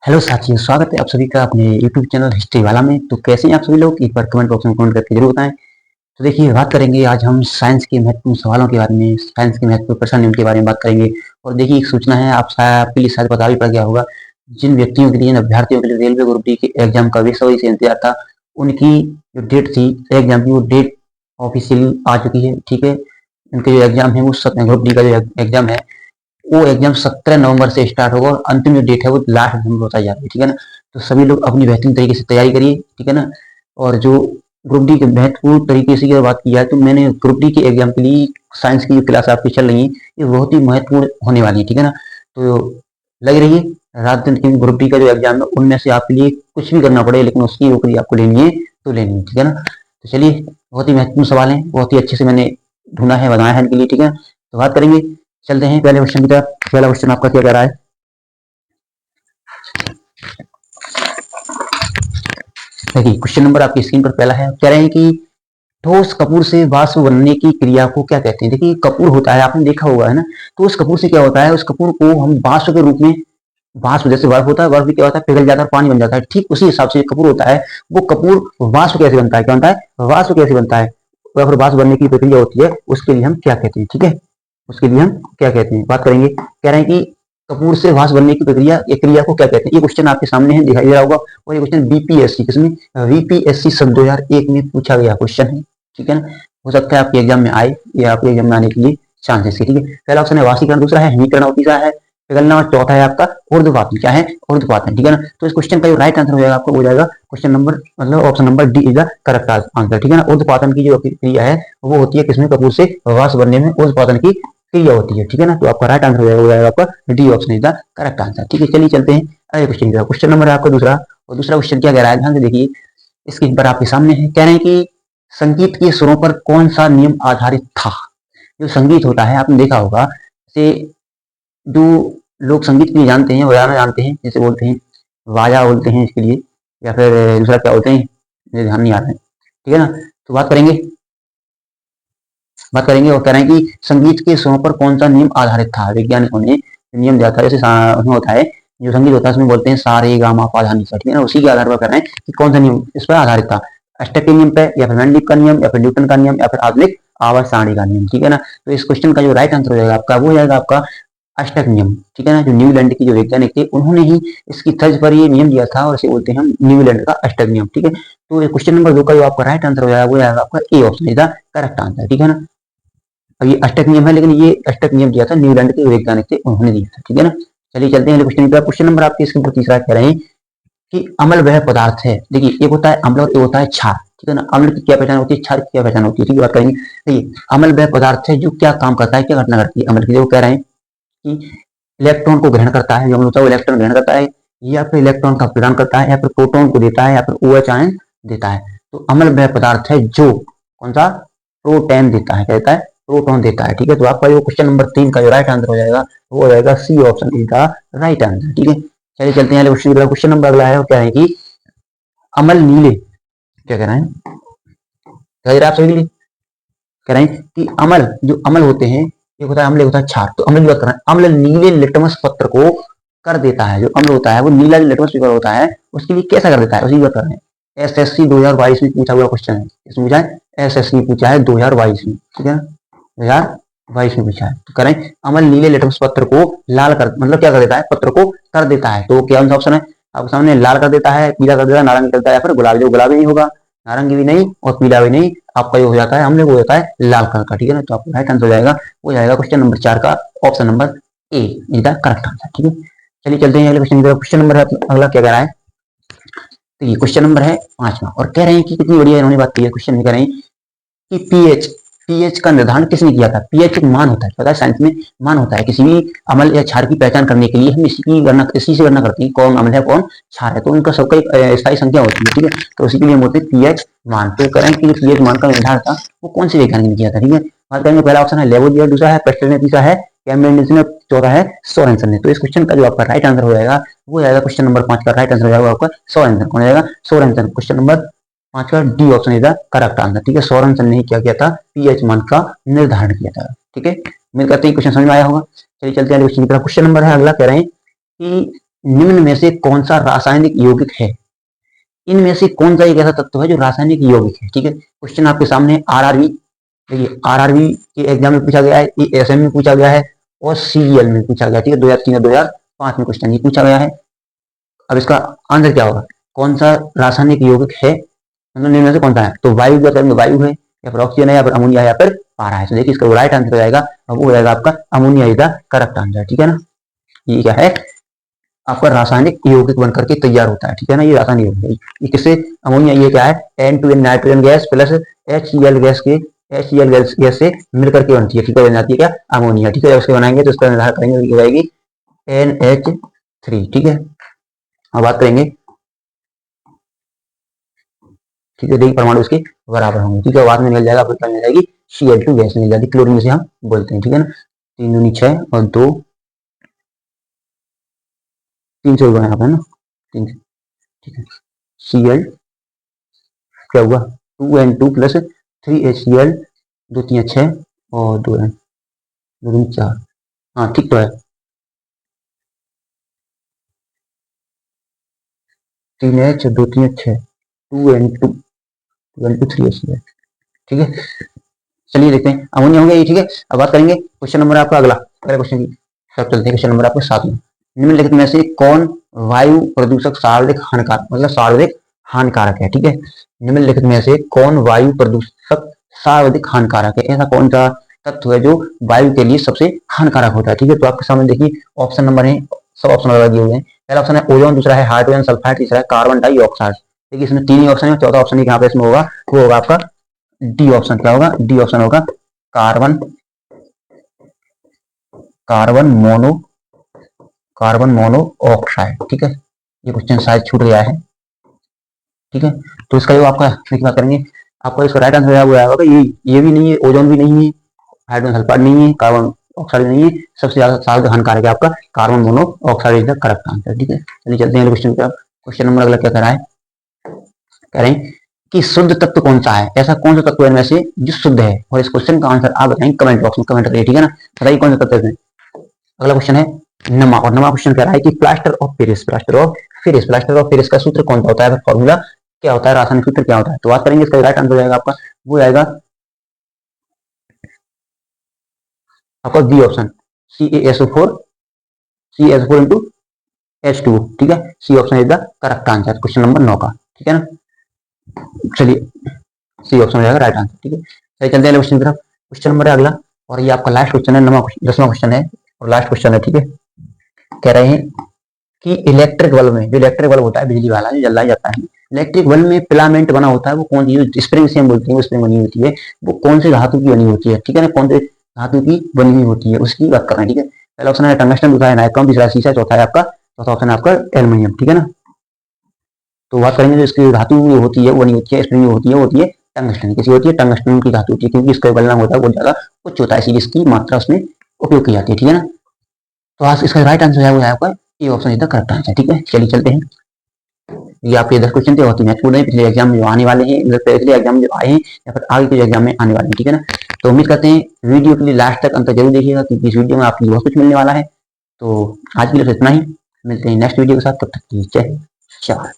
Hello साथियों, स्वागत है आप सभी का अपने यूट्यूब चैनल हिस्ट्री वाला में। तो कैसे हैं आप सभी लोग, एक बार कमेंट बॉक्स में कमेंट करके जरूर बताएं। तो देखिए, बात करेंगे आज हम साइंस के महत्वपूर्ण सवालों के बारे में, साइंस के महत्वपूर्ण प्रश्न नियम के बारे में बात करेंगे। और देखिए, एक सूचना है, आपके लिए शायद पता भी पड़ गया होगा। जिन व्यक्तियों के लिए, जिन अभ्यर्थियों के लिए रेलवे ग्रुप डी के एग्जाम का बेसब्री से इंतजार था, उनकी जो डेट थी एग्जाम की, वो डेट ऑफिशियली आ चुकी है। ठीक है, उनके जो एग्जाम है, वो ग्रुप डी का जो एग्जाम है, वो एग्जाम 17 नवंबर से स्टार्ट होगा और अंतिम जो डेट है वो लास्ट दिसंबर बताई जा रही है। ठीक है ना, तो सभी लोग अपनी बेहतरीन तरीके से तैयारी करिए। ठीक है ना, और जो ग्रुप डी के महत्वपूर्ण तरीके से अगर बात की जाए, तो मैंने ग्रुप डी के एग्जाम के लिए साइंस की जो क्लास आपकी चल रही है, ये बहुत ही महत्वपूर्ण होने वाली है। ठीक है ना, तो लग रही है रात दिन की ग्रुप डी का जो एग्जाम है, उनमें से आपके लिए कुछ भी करना पड़े, लेकिन उसकी नौकरी आपको लेनी है तो लेनी है। ठीक है ना, तो चलिए, बहुत ही महत्वपूर्ण सवाल है, बहुत ही अच्छे से मैंने ढूंढा है, बनाया है इनके लिए। ठीक है, तो बात करेंगे, चलते हैं पहले क्वेश्चन की तरफ। पहला क्वेश्चन आपका क्या कह रहा है? देखिए, क्वेश्चन नंबर आपकी स्क्रीन पर पहला है, कह रहे हैं कि ठोस कपूर से वाष्प बनने की क्रिया को क्या कहते हैं? देखिए, कपूर होता है, आपने देखा होगा, है ना। तो उस कपूर से क्या होता है, उस कपूर को हम वाष्प के रूप में, वाष्प जैसे बर्फ होता है, बर्फ भी क्या होता है, पिघल जाता है, पानी बन जाता है। ठीक उसी हिसाब से कपूर होता है। वो कपूर वाष्प कैसे बनता है, क्या बनता है, वाष्प कैसे बनता है, या फिर वाष्प बनने की प्रक्रिया होती है, उसके लिए हम क्या कहते हैं? ठीक है, उसके लिए हम क्या कहते हैं, बात करेंगे। कह रहे हैं कि कपूर से वाष्प बनने की प्रक्रिया, ये क्रिया को क्या कहते हैं? ये क्वेश्चन आपके सामने है, दिखाई दे रहा होगा। और ये क्वेश्चन बीपीएससी, किसमें, वीपीएससी सन 2001 में पूछा गया क्वेश्चन है। ठीक है ना, हो सकता है आपके एग्जाम में आए, या आपके एग्जाम में आने के लिए चांसेस है। ठीक है, पहला ऑप्शन है वाष्पीकरण, दूसरा है हिमीकरण, और तीसरा है पिघलना, और चौथा है आपका ऊर्ध्वपातन। क्या है? ऊर्ध्वपातन। ठीक है ना, तो इस क्वेश्चन का जो राइट आंसर हो जाएगा आपको, हो जाएगा क्वेश्चन नंबर, मतलब option number D is the correct answer. ठीक है ना, ऊर्ध्वपातन की जो क्रिया है वो होती है किसमें, कपूर से वाष्प बनने में ऊर्ध्वपातन की क्रिया होती है। ठीक है ना, तो आपका राइट आंसर हो जाएगा आपका D option is the correct answer. ठीक है, चलिए चलते हैं अगले क्वेश्चन की तरफ। क्वेश्चन नंबर है आपका दूसरा, और दूसरा क्वेश्चन क्या कह रहा है, ध्यान से देखिए, स्क्रीन पर आपके सामने है। कह रहे हैं कि संगीत के सुरों पर कौन सा नियम आधारित था? जो संगीत होता है, आपने देखा होगा, जैसे जो लोग संगीत के लिए जानते हैं, बजाना जानते हैं, जैसे बोलते हैं वाजा बोलते हैं इसके लिए, या फिर दूसरा क्या बोलते हैं, मुझे ध्यान नहीं आ रहा है। ठीक है ना, तो बात करेंगे और कह रहे हैं कि संगीत के स्वरों पर कौन सा नियम आधारित था। वैज्ञानिकों ने नियम दिया था, जैसे उसमें होता है, जो संगीत होता है उसमें बोलते हैं सा रे गा मा पा धा नी सा। ठीक है ना, उसी के आधार पर कह रहे हैं कि कौन सा नियम इस पर आधारित था, अष्टक के नियम पे, या फिर मैंडलिक का नियम, या फिर न्यूटन का नियम, या फिर आधुनिक आवर्त सारणी का नियम। ठीक है ना, तो इस क्वेश्चन का जो राइट आंसर हो जाएगा आपका, वो हो जाएगा आपका अष्टक नियम। ठीक है ना, जो न्यूजीलैंड की जो वैज्ञानिक थे, उन्होंने ही इसकी तर्ज पर ये नियम दिया था, और इसे बोलते हैं हम न्यूजीलैंड का अष्टक नियम। ठीक है, तो क्वेश्चन नंबर 2 का जो आपका राइट आंसर हो जाएगा, वो जाएगा आपका A option is the correct answer. ठीक है ना, अब ये अष्टक नियम है, लेकिन ये अष्टक नियम दिया था न्यूजीलैंड के वैज्ञानिक थे, उन्होंने दिया था। ठीक है ना, चलिए चलते हैं क्वेश्चन पर। क्वेश्चन नंबर आपके स्क्रीन पर तीसरा कह रहे हैं कि अम्ल वह पदार्थ है। देखिए, एक होता है अम्ल और एक होता है क्षार। ठीक है ना, अम्ल की क्या पहचान होती है, क्षार की क्या पहचान होती है, ठीक है, बात करेंगे। देखिए, अम्ल वह पदार्थ है जो क्या काम करता है, क्या घटना करती है अम्ल की, जो कह रहे हैं कि इलेक्ट्रॉन को ग्रहण करता है, जो अम्ल होता है वो इलेक्ट्रॉन ग्रहण करता है, या फिर इलेक्ट्रॉन का प्रदान करता है, या फिर प्रोटॉन को देता है, या फिर OH आयन देता है। तो अम्ल वह पदार्थ है जो कौन सा, प्रोटॉन देता है, क्या देता है, प्रोटॉन देता है। ठीक है, तो आपका जो क्वेश्चन नंबर 3 का जो राइट आंसर हो जाएगा, वो हो जाएगा C option is the right answer. ठीक है, चलिए चलते हैं क्वेश्चन की तरफ। क्वेश्चन नंबर अगला है, वो क्या है कि अमल नीले, क्या कह रहे हैं, कह रहे हैं आप सभी के लिए, कह रहे हैं कि अमल, जो अमल होते हैं, एक होता है अम्ल, एक होता है क्षार। तो अम्ल की बात कर रहे हैं, अम्ल नीले लिटमस पत्र को कर देता है। जो अम्ल होता है वो नीला लिटमस पेपर होता है, उसके लिए कैसा कर देता है, उसी की बात कर रहे हैं। एसएससी 2022 में पूछा हुआ क्वेश्चन है, इसमें पूछा है, एसएससी में पूछा है 2022 में। ठीक है ना, 2022 में पूछा है। तो करें, अमल नीले लिटमस पत्र को लाल कर, मतलब क्या कर देता है, पत्र को कर देता है। तो क्या ऑप्शन है आपके सामने, लाल कर देता है, पीला कर देता है, नारंगी करता है, या फिर गुलाबी। जो गुलाबी नहीं होगा, नारंगी भी नहीं, और पीला भी नहीं, आपका जो हो जाता है हमने, वो होता है लाल कलर का। ठीक है ना, तो आपका राइट आंसर हो जाएगा, वो जाएगा क्वेश्चन नंबर 4 का option number A is the correct answer. ठीक है, चलिए चलते हैं अगले क्वेश्चन की तरफ। क्वेश्चन नंबर अगला क्या कह रहा है, तो ये क्वेश्चन नंबर है 5वां, और कह रहे हैं कि कितनी बढ़िया इन्होंने बात की है। क्वेश्चन में कह रहे हैं कि पीएच, पीएच का निर्धारण किसने किया था? पीएच एक मान होता है, पता है, साइंस में मान होता है। किसी भी अम्ल या क्षार की पहचान करने के लिए हम इसी से गणना करते हैं, कौन अम्ल है कौन क्षार है। तो उनका सबका एक स्थायी संख्या होती है। ठीक है, तो उसी के लिए हम बोलते हैं पीएच मान। तो करें कि पीएच मान का निर्धारण था, वो कौन से वैज्ञानिक ने किया था? ठीक है, बात करेंगे, पहला ऑप्शन है लेवोजियर, दूसरा है पेस्टल ने, तीसरा है कैम्ब्रिज, चौथा है सोरेनसन ने। तो इस क्वेश्चन का जो आपका राइट आंसर हो जाएगा, वो जाएगा क्वेश्चन नंबर 5 का राइट आंसर हो जाएगा आपका सोरेनसन। कौन जाएगा? सोरेनसन। क्वेश्चन नंबर 5 का D option is the correct answer. ठीक है, सोरेनसन ने क्या किया था, पीएच मान का निर्धारण किया था। ठीक है, उम्मीद करते हैं क्वेश्चन समझ में आया होगा। चलिए चलते हैं क्वेश्चन की तरफ। क्वेश्चन नंबर है अगला, कह रहे हैं कि निम्न में से कौन सा रासायनिक यौगिक है? इनमें से कौन सा एक ऐसा तत्व है जो रासायनिक यौगिक है? ठीक है, क्वेश्चन आपके सामने आरआरबी, देखिए आरआरबी के एग्जाम में पूछा गया है, एएसएम में पूछा गया है और सीजीएल में पूछा गया, ठीक है, 2003 और 2005 में क्वेश्चन ये पूछा गया है। अब इसका आंसर क्या होगा? कौन सा रासायनिक यौगिक है, मतलब निम्न में से कौन सा है? तो वायु की बात करेंगे, वायु है या फिर ऑक्सीजन है या फिर अमोनिया है या फिर पारा है। तो देखिए इसका राइट आंसर हो जाएगा, और वो हो जाएगा आपका ammonia is the correct answer, ठीक है ना। ये क्या है? आपका रासायनिक यौगिक बनकर के तैयार होता है, ठीक है ना, ये रासायनिक यौगिक है। ये किससे? अमोनिया, ये क्या है? N2N nitrogen gas plus HCl gas के HCl गैस से मिलकर के बनती है, ठीक है, बन जाती है क्या? अमोनिया, ठीक है। उसके बनाएंगे तो उसका निर्धारण करेंगे, हो जाएगी NH3, ठीक है। अब बात करेंगे, ठीक है, देखिए परमाणु उसके बराबर होंगे, ठीक है, बाद में मिल जाएगा, फिर मिल जाएगी Cl2 गैस मिल जाती है, क्लोरीन जिसे हम बोलते हैं, ठीक है ना। 3 दूनी 6 और 2 3 से बना है ना, 3, ठीक है। Cl क्या हुआ? 2N2 प्लस 3HCl, 2 3 6 और 2N 2 3 4, हाँ ठीक तो है। 3H 2 3 6 2N2 2N2 3HCl, ठीक है। चलिए देखते हैं, अमोनिया हो गया ये, ठीक है। अब बात करेंगे क्वेश्चन नंबर आपका अगला क्वेश्चन की सब चलते हैं। क्वेश्चन नंबर आपका 7 में, निम्नलिखित में से कौन वायु प्रदूषक सर्वाधिक हानिकारक, मतलब सर्वाधिक हानिकारक है, ठीक है। निम्नलिखित में से कौन वायु प्रदूषक सर्वाधिक हानिकारक है? ऐसा कौन सा तत्व है जो वायु के लिए सबसे हानिकारक होता है, ठीक है। तो आपके सामने देखिए ऑप्शन नंबर है, सब ऑप्शन लगा दिए हुए हैं। पहला ऑप्शन है ओजोन, दूसरा है हाइड्रोजन सल्फाइड, तीसरा है कार्बन डाइऑक्साइड। देखिए इसमें 3 ही ऑप्शन है, चौथा ऑप्शन यहाँ पे इसमें होगा, वो होगा आपका डी ऑप्शन। क्या होगा? डी ऑप्शन होगा कार्बन कार्बन मोनो ऑक्साइड, ठीक है। ये क्वेश्चन शायद छूट गया है, ठीक है। तो इसका जो आपका देखिए बात करेंगे, आपका इसका राइट आंसर वो आएगा, ये भी नहीं है, ओजोन भी नहीं है, हाइड्रोजन सल्फाइड नहीं है, कार्बन ऑक्साइड नहीं है, सबसे ज्यादा हानिकारक है आपका carbon mono oxide is the correct answer, ठीक है। चलिए चलते हैं क्वेश्चन पर। क्वेश्चन नंबर अगला क्या कह रहा है? कह रहे हैं कि शुद्ध तत्व कौन सा है? ऐसा कौन सा तत्व है इनमें से जो शुद्ध है? और इस क्वेश्चन का आंसर आप बताएंगे कमेंट बॉक्स में, कमेंट करिए, ठीक है ना। बताइए कौन सा तत्व है। अगला क्वेश्चन है नमा, और नमा क्वेश्चन कह रहा है कि plaster of Paris, plaster of Paris का सूत्र कौन सा होता है, फॉर्मूला क्या होता है, रासायनिक सूत्र क्या होता है? तो बात करेंगे, इसका राइट आंसर जाएगा आपका, वो आएगा आपका B option, CaSO4 into H2, ठीक है। C option is the correct answer question number 9 का, ठीक है ना। चलिए सी ऑप्शन हो जाएगा राइट आंसर, ठीक है। चलिए चलते हैं क्वेश्चन की तरफ। क्वेश्चन नंबर है अगला, और ये आपका लास्ट क्वेश्चन है, 10वां क्वेश्चन है और लास्ट क्वेश्चन है, ठीक है। कह रहे हैं कि इलेक्ट्रिक बल्ब में, जो इलेक्ट्रिक बल्ब होता है बिजली वाला जो जलाया जाता है, इलेक्ट्रिक बल्ब में फिलामेंट बना होता है, वो कौन सी स्प्रिंग से हम बोलते हैं, वो स्प्रिंग बनी होती है, वो कौन से धातु की बनी होती है, ठीक है ना, कौन से धातु की बनी हुई होती है, उसकी बात कर रहे हैं, ठीक है। पहला ऑप्शन है टंगस्टन, दूसरा है नाइक्रॉन, तीसरा शीशा, चौथा ऑप्शन है आपका एल्यूमिनियम, ठीक है ना। तो बात करेंगे जो इसकी धातु होती है वो बनी होती है, स्प्रिंग होती है टंगस्टन, किसी होती है टंगस्टन की धातु होती है, क्योंकि इसका गलना होता है बहुत ज्यादा उच्च होता है, इसीलिए इसकी मात्रा उसमें उपयोग की जाती है, ठीक है ना। तो आज इसका राइट आंसर है वो है आपका A option is the correct answer, ठीक है। चलिए चलते हैं, ये आपके 10 क्वेश्चन थे, बहुत ही महत्वपूर्ण है, पिछले एग्जाम में जो आने वाले हैं, पिछले एग्जाम जो आए हैं या फिर आगे के एग्जाम में आने वाले हैं, ठीक है ना। तो उम्मीद करते हैं वीडियो के लिए लास्ट तक अंत जरूर देखिएगा, क्योंकि इस वीडियो में आपको बहुत कुछ मिलने वाला है। तो आज के लिए इतना ही, मिलते हैं नेक्स्ट वीडियो के साथ, तब तक के लिए जय हिंद।